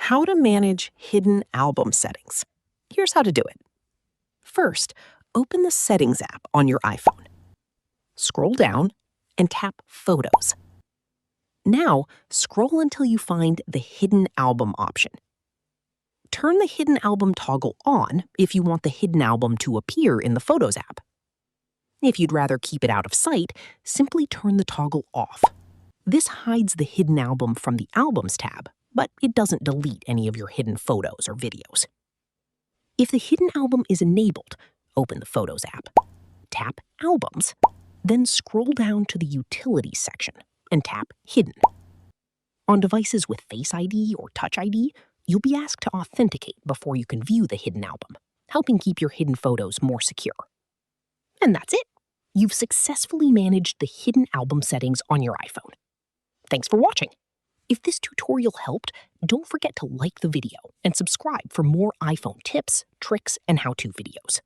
How to manage hidden album settings. Here's how to do it. First, open the Settings app on your iPhone. Scroll down and tap Photos. Now, scroll until you find the Hidden Album option. Turn the Hidden Album toggle on if you want the hidden album to appear in the Photos app. If you'd rather keep it out of sight, simply turn the toggle off. This hides the hidden album from the Albums tab, but it doesn't delete any of your hidden photos or videos. If the hidden album is enabled, open the Photos app, tap Albums, then scroll down to the Utilities section and tap Hidden. On devices with Face ID or Touch ID, you'll be asked to authenticate before you can view the hidden album, helping keep your hidden photos more secure. And that's it! You've successfully managed the hidden album settings on your iPhone. Thanks for watching. If this tutorial helped, don't forget to like the video and subscribe for more iPhone tips, tricks, and how-to videos.